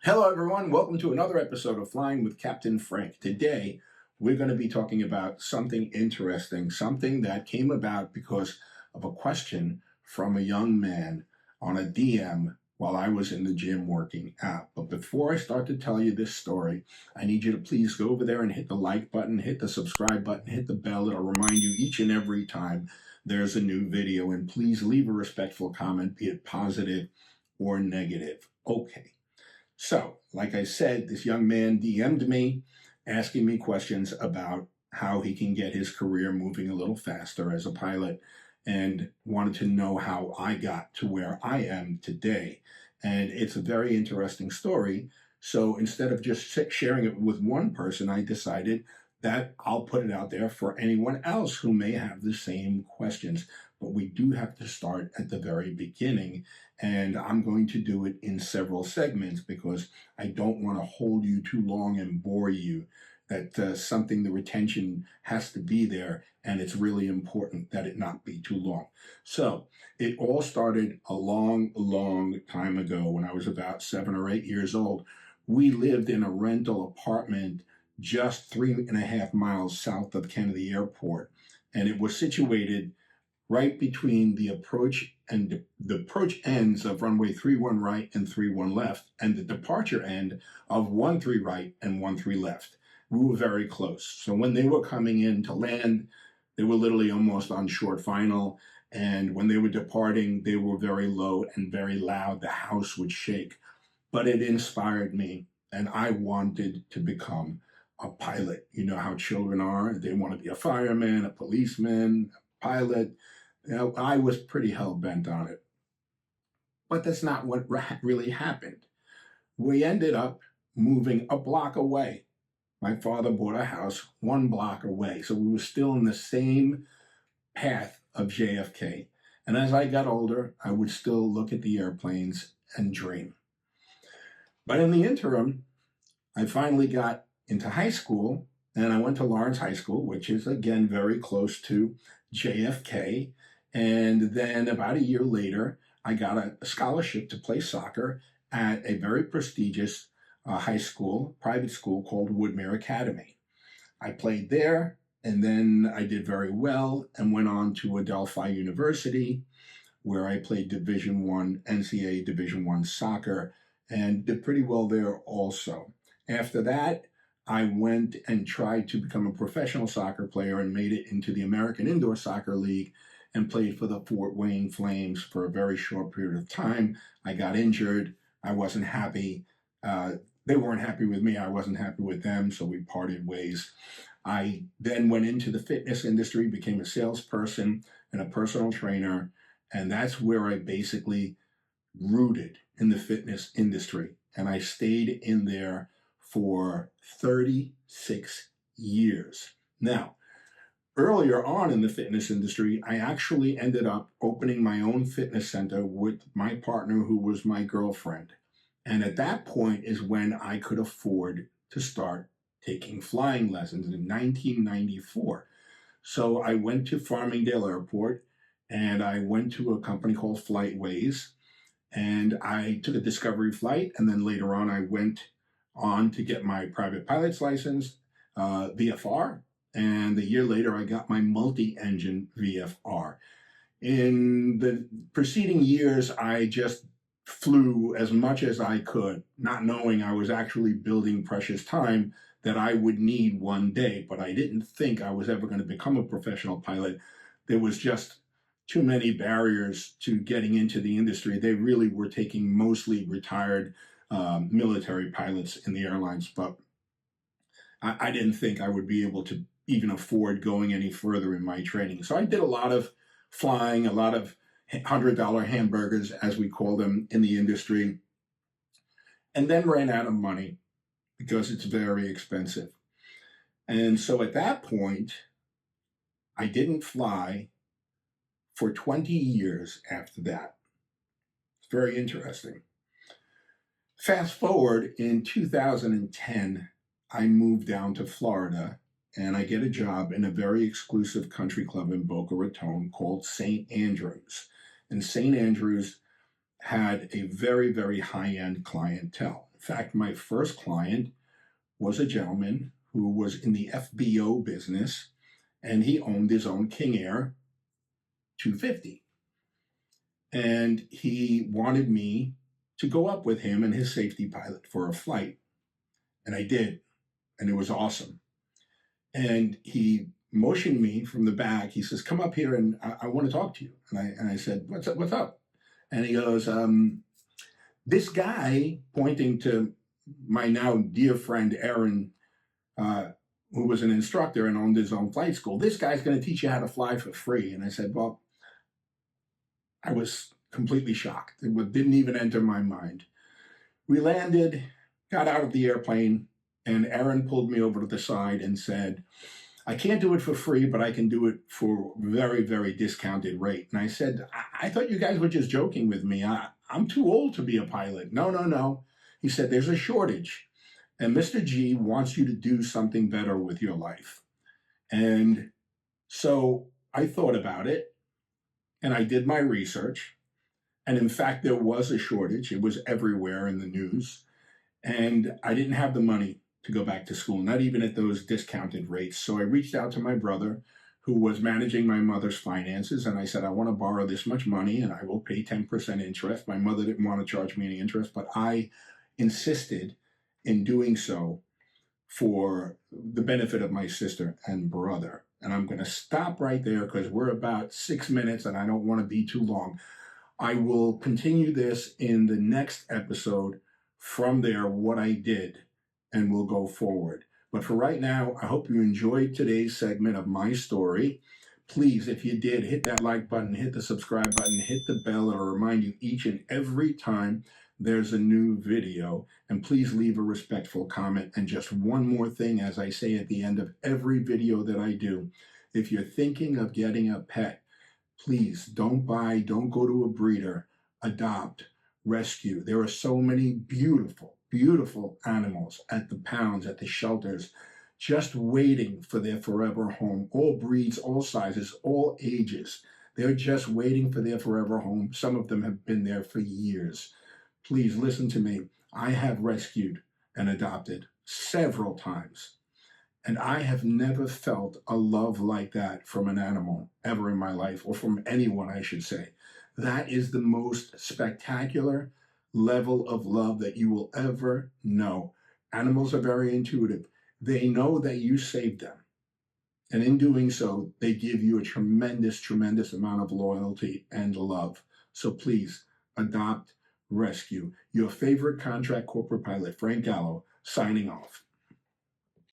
Hello, everyone. Welcome to another episode of Flying with Captain Frank. Today, we're going to be talking about something interesting, something that came about because of a question from a young man on a DM while I was in the gym working out. But before I start to tell you this story, I need you to please go over there and hit the like button, hit the subscribe button, hit the bell. It'll remind you each and every time there's a new video. And please leave a respectful comment, be it positive or negative. Okay. So, like I said, this young man DM'd me asking me questions about how he can get his career moving a little faster as a pilot and wanted to know how I got to where I am today. And it's a very interesting story. So instead of just sharing it with one person, I decided that I'll put it out there for anyone else who may have the same questions. But we do have to start at the very beginning. And I'm going to do it in several segments because I don't want to hold you too long and bore you. That something, the retention has to be there, and it's really important that it not be too long. So it all started a long, long time ago when I was about 7 or 8 years old. We lived in a rental apartment just 3.5 miles south of Kennedy Airport, and it was situated right between the approach and the approach ends of runway 31 right and 31 left, and the departure end of 13 right and 13 left. We were very close. So when they were coming in to land, they were literally almost on short final. And when they were departing, they were very low and very loud. The house would shake. But it inspired me, and I wanted to become a pilot. You know how children are. They want to be a fireman, a policeman, a pilot. You know, I was pretty hell-bent on it. But that's not what really happened. We ended up moving a block away. My father bought a house 1 block away, so we were still in the same path of JFK. And as I got older, I would still look at the airplanes and dream. But in the interim, I finally got into high school, and I went to Lawrence High School, which is, again, very close to JFK. And then about a year later, I got a scholarship to play soccer at a very prestigious high school, private school called Woodmere Academy. I played there, and then I did very well and went on to Adelphi University, where I played Division I, NCAA Division I soccer, and did pretty well there also. After that, I went and tried to become a professional soccer player and made it into the American Indoor Soccer League and played for the Fort Wayne Flames for a very short period of time. I got injured. I wasn't happy. They weren't happy with me. I wasn't happy with them, so we parted ways. I then went into the fitness industry, became a salesperson and a personal trainer, and that's where I basically rooted in the fitness industry. And I stayed in there for 36 years. Now, earlier on in the fitness industry, I actually ended up opening my own fitness center with my partner, who was my girlfriend. And at that point is when I could afford to start taking flying lessons in 1994. So I went to Farmingdale Airport, and I went to a company called Flightways, and I took a discovery flight. And then later on, I went on to get my private pilot's license, VFR. And a year later, I got my multi-engine VFR. In the preceding years, I just flew as much as I could, not knowing I was actually building precious time that I would need one day. But I didn't think I was ever going to become a professional pilot. There was just too many barriers to getting into the industry. They really were taking mostly retired military pilots in the airlines, but I didn't think I would be able to even afford going any further in my training. So I did a lot of flying, a lot of $100 hamburgers, as we call them in the industry, and then ran out of money because it's very expensive. And so at that point, I didn't fly for 20 years after that. It's very interesting. Fast forward, in 2010, I moved down to Florida, and I get a job in a very exclusive country club in Boca Raton called St. Andrews. And St. Andrews had a very, very high-end clientele. In fact, my first client was a gentleman who was in the FBO business, and he owned his own King Air 250. And he wanted me to go up with him and his safety pilot for a flight. And I did, and it was awesome. And he motioned me from the back. He says, "Come up here, and I want to talk to you." And I said, "What's up? What's up?" And he goes, "This guy," pointing to my now dear friend Aaron, who was an instructor and owned his own flight school. "This guy's going to teach you how to fly for free." And I said, "Well," I was completely shocked. It didn't even enter my mind. We landed, got out of the airplane, and Aaron pulled me over to the side and said, "I can't do it for free, but I can do it for very, very discounted rate." And I said, I thought you guys were just joking with me. I'm too old to be a pilot." "No, no, no." He said, "There's a shortage, and Mr. G wants you to do something better with your life." And so I thought about it, and I did my research. And in fact, there was a shortage. It was everywhere in the news. And I didn't have the money to go back to school, not even at those discounted rates. So I reached out to my brother, who was managing my mother's finances, and I said, "I want to borrow this much money, and I will pay 10% interest." My mother didn't want to charge me any interest, but I insisted in doing so for the benefit of my sister and brother. And I'm going to stop right there because we're about 6 minutes, and I don't want to be too long. I will continue this in the next episode from there, what I did, and we'll go forward. But for right now, I hope you enjoyed today's segment of my story. Please, if you did, hit that like button, hit the subscribe button, hit the bell. It'll remind you each and every time there's a new video. And please leave a respectful comment. And just one more thing, as I say at the end of every video that I do, if you're thinking of getting a pet, please don't go to a breeder, adopt, rescue. There are so many beautiful, beautiful animals at the pounds, at the shelters, just waiting for their forever home. All breeds, all sizes, all ages. They're just waiting for their forever home. Some of them have been there for years. Please listen to me. I have rescued and adopted several times. And I have never felt a love like that from an animal ever in my life, or from anyone, I should say. That is the most spectacular level of love that you will ever know. Animals are very intuitive. They know that you saved them. And in doing so, they give you a tremendous, tremendous amount of loyalty and love. So please, adopt, rescue. Your favorite contract corporate pilot, Frank Gallo, signing off.